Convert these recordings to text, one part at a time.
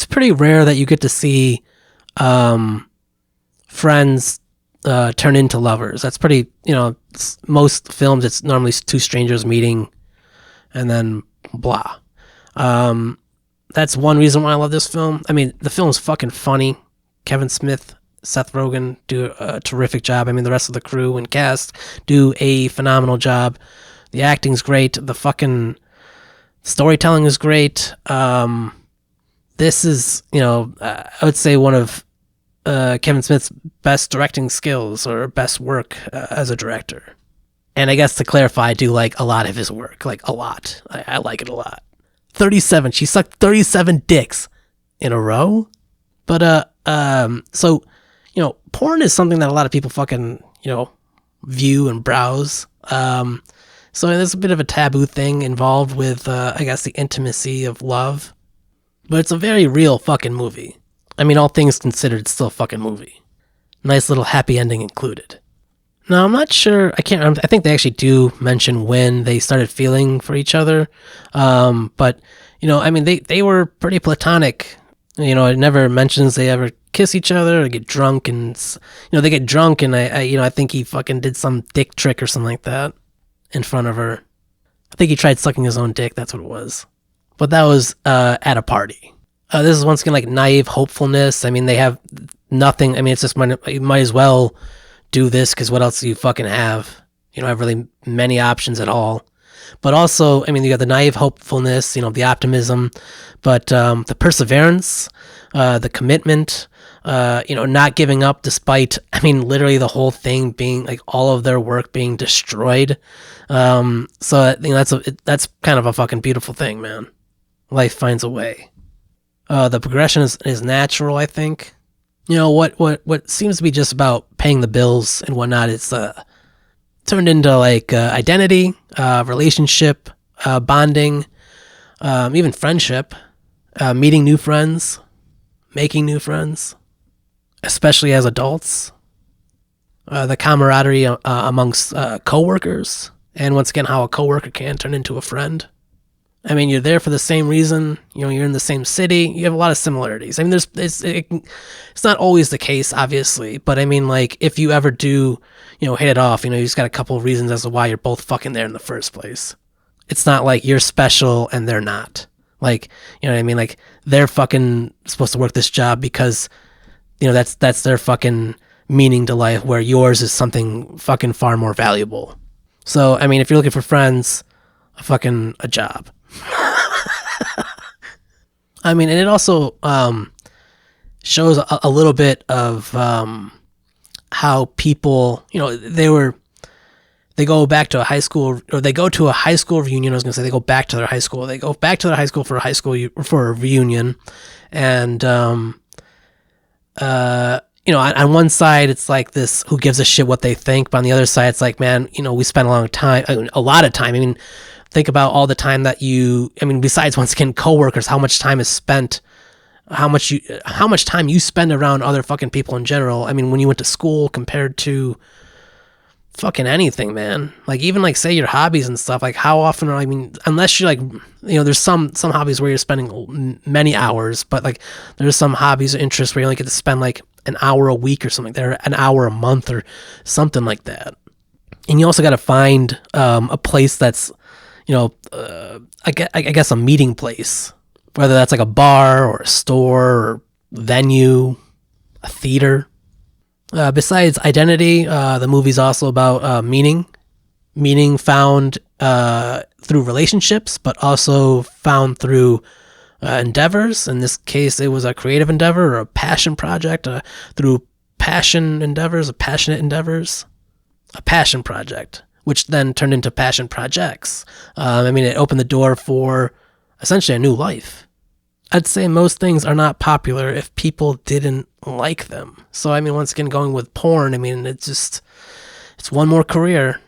pretty rare that you get to see friends turn into lovers. That's pretty, most films, it's normally two strangers meeting and then blah. That's one reason why I love this film. I mean, the film's fucking funny. Kevin Smith, Seth Rogen do a terrific job. I mean, the rest of the crew and cast do a phenomenal job. The acting's great. The fucking storytelling is great. This is, I would say one of Kevin Smith's best directing skills or best work as a director. And I guess to clarify, I do like a lot of his work, like a lot. I like it a lot. 37. She sucked 37 dicks in a row. But so porn is something that a lot of people fucking view and browse. So there's a bit of a taboo thing involved with I guess the intimacy of love. But it's a very real fucking movie. I mean, all things considered, it's still a fucking movie. Nice little happy ending included. Now, I'm not sure, I can't remember, I think they actually do mention when they started feeling for each other. But, I mean, they were pretty platonic. It never mentions they ever kiss each other or get drunk and, they get drunk and I think he fucking did some dick trick or something like that in front of her. I think he tried sucking his own dick, that's what it was. But that was at a party. This is once again like naive hopefulness. I mean, they have nothing. I mean, it's just you might as well do this because what else do you fucking have? You don't have really many options at all. But also, I mean, you got the naive hopefulness, the optimism, but the perseverance, the commitment, not giving up despite, I mean, literally the whole thing being like all of their work being destroyed. So that's kind of a fucking beautiful thing, man. Life finds a way. The progression is natural, I think. What seems to be just about paying the bills and whatnot, it's turned into like identity, relationship, bonding, even friendship, meeting new friends, making new friends, especially as adults, the camaraderie amongst coworkers, and once again, how a coworker can turn into a friend. I mean, you're there for the same reason. You're in the same city. You have a lot of similarities. I mean, it's not always the case, obviously, but I mean, like, if you ever do, hit it off, you just got a couple of reasons as to why you're both fucking there in the first place. It's not like you're special and they're not. Like, you know what I mean? Like, they're fucking supposed to work this job because, that's their fucking meaning to life, where yours is something fucking far more valuable. So, I mean, if you're looking for friends, a job. I mean, and it also shows a little bit of how people, they go back to a high school, or they go to a high school reunion. I was going to say they go back to their high school. They go back to their high school for a reunion. And, on one side, it's like this, who gives a shit what they think. But on the other side, it's like, man, we spent a lot of time. I mean, think about all the time that besides once again coworkers, how much time is spent, how much time you spend around other fucking people in general. I mean, when you went to school compared to fucking anything, man. Like, even like say your hobbies and stuff, like how often unless you're like, there's some hobbies where you're spending many hours, but like there's some hobbies or interests where you only get to spend like an hour a week or something like that, or an hour a month or something like that. And you also got to find a place that's, I guess a meeting place, whether that's like a bar or a store or venue, a theater. Besides identity, the movie's also about meaning found through relationships, but also found through endeavors. In this case, it was a creative endeavor or a passion project, through passion endeavors, passionate endeavors, a passion project, which then turned into passion projects. It opened the door for essentially a new life. I'd say most things are not popular if people didn't like them. So, once again, going with porn, it's one more career.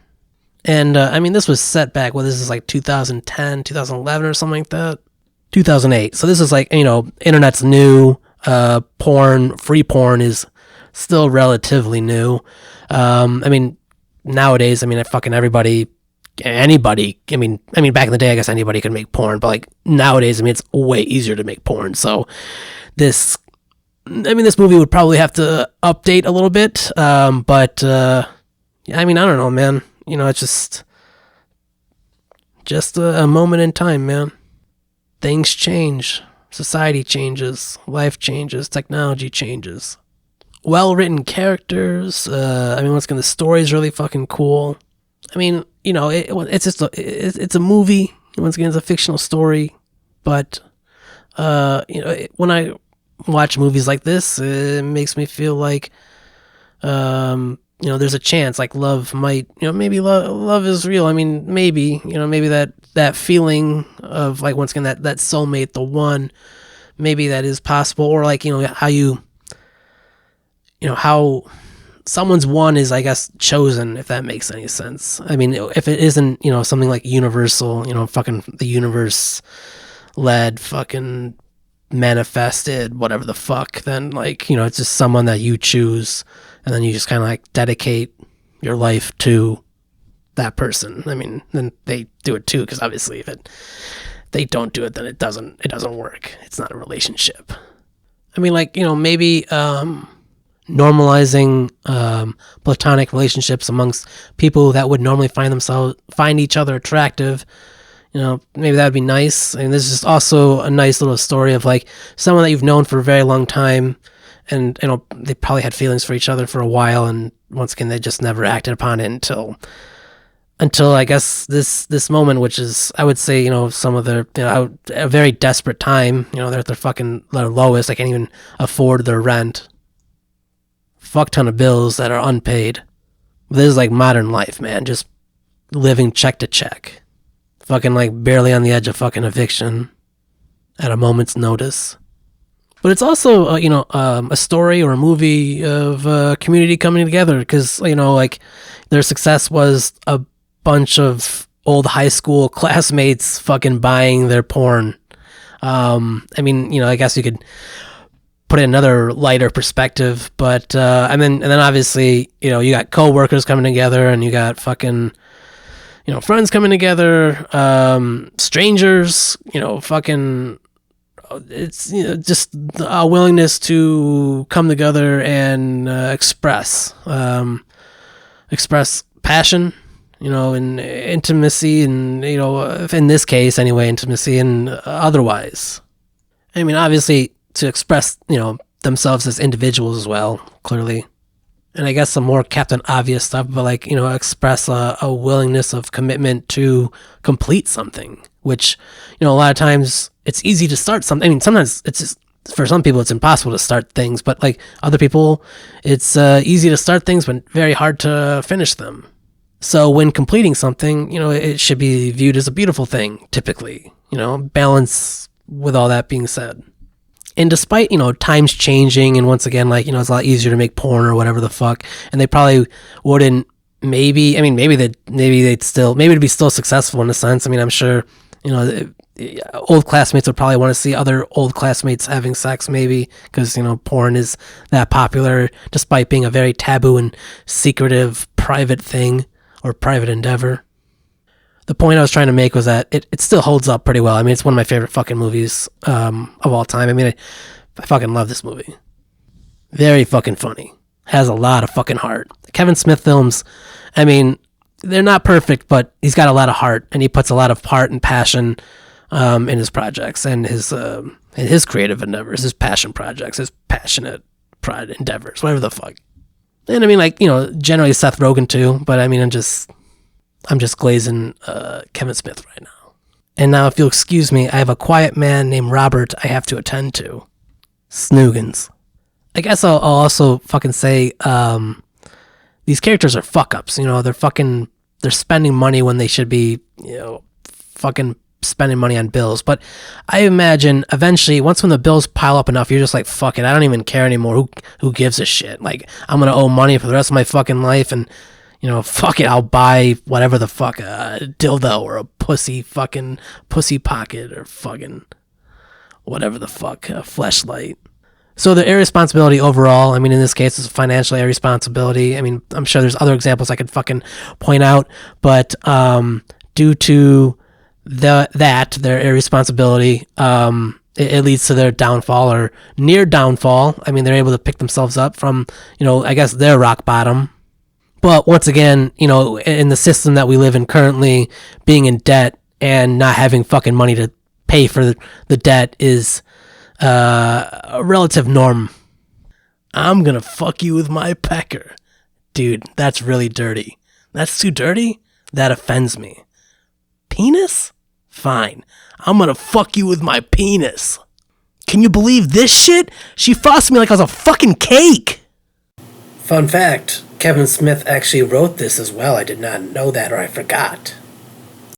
And, this was set back, this is like 2010, 2011 or something like that. 2008. So this is like, internet's new. Free porn is still relatively new. Nowadays, fucking anybody, back in the day, I guess anybody could make porn, but like nowadays, it's way easier to make porn. So this movie would probably have to update a little bit. But I mean, I don't know, man. It's just a moment in time, man. Things change. Society changes. Life changes. Technology changes. Well-written characters. Once again, the story is really fucking cool. It's a movie. Once again, it's a fictional story. But, when I watch movies like this, it makes me feel like, there's a chance, like love might, maybe love is real. Maybe, maybe that feeling of like, once again, that soulmate, the one, maybe that is possible. Or like, how someone's one is, I guess, chosen, if that makes any sense. If it isn't, something like universal, fucking the universe led, fucking manifested, whatever the fuck, then like, it's just someone that you choose, and then you just kind of like dedicate your life to that person. Then they do it too, because obviously if they don't do it, then it doesn't work. It's not a relationship. Maybe normalizing platonic relationships amongst people that would normally find each other attractive. Maybe that would be nice. And this is also a nice little story of like someone that you've known for a very long time, and they probably had feelings for each other for a while, and once again they just never acted upon it until I guess this moment, which is, I would say, some of their, a very desperate time. They're at their lowest. They can't even afford their rent. Fuck ton of bills that are unpaid. This is like modern life, man. Just living check to check. Fucking like barely on the edge of fucking eviction at a moment's notice. But it's also, a story or a movie of a community coming together, because, like their success was a bunch of old high school classmates fucking buying their porn. I guess you could put in another lighter perspective, but and then obviously, you got co-workers coming together, and you got fucking, friends coming together, strangers, fucking, it's, just a willingness to come together and express passion, and intimacy, and, in this case anyway, intimacy, and otherwise. Obviously, to express, themselves as individuals as well, clearly. And I guess some more Captain Obvious stuff, but like, express a willingness of commitment to complete something, which, a lot of times it's easy to start something. Sometimes it's just, for some people it's impossible to start things, but like other people, it's easy to start things, but very hard to finish them. So when completing something, it should be viewed as a beautiful thing, typically, balance with all that being said. And despite, times changing, and once again, like, it's a lot easier to make porn or whatever the fuck, and they probably wouldn't, maybe it'd be still successful in a sense. I'm sure, old classmates would probably want to see other old classmates having sex, maybe, because, porn is that popular, despite being a very taboo and secretive, private thing, or private endeavor. The point I was trying to make was that it still holds up pretty well. It's one of my favorite fucking movies of all time. I fucking love this movie. Very fucking funny. Has a lot of fucking heart. Kevin Smith films, they're not perfect, but he's got a lot of heart, and he puts a lot of heart and passion in his projects, and his creative endeavors, his passion projects, his passionate pride endeavors, whatever the fuck. And generally Seth Rogen too, but I'm just glazing Kevin Smith right now. And now, if you'll excuse me, I have a quiet man named Robert I have to attend to. Snoogans. I guess I'll also fucking say these characters are fuck-ups. They're spending money when they should be, fucking spending money on bills. But I imagine eventually, once when the bills pile up enough, you're just like, fuck it, I don't even care anymore. Who gives a shit? Like, I'm going to owe money for the rest of my fucking life, and fuck it, I'll buy whatever the fuck, a dildo or a pussy pocket or fucking whatever the fuck, a fleshlight. So the irresponsibility overall, in this case, is financial irresponsibility. I'm sure there's other examples I could fucking point out, but due to their irresponsibility, it leads to their downfall or near downfall. I mean, they're able to pick themselves up from, I guess their rock bottom. But once again, in the system that we live in currently, being in debt and not having fucking money to pay for the debt is a relative norm. I'm gonna fuck you with my pecker. Dude, that's really dirty. That's too dirty? That offends me. Penis? Fine. I'm gonna fuck you with my penis. Can you believe this shit? She frosted me like I was a fucking cake. Fun fact, Kevin Smith actually wrote this as well. I did not know that, or I forgot.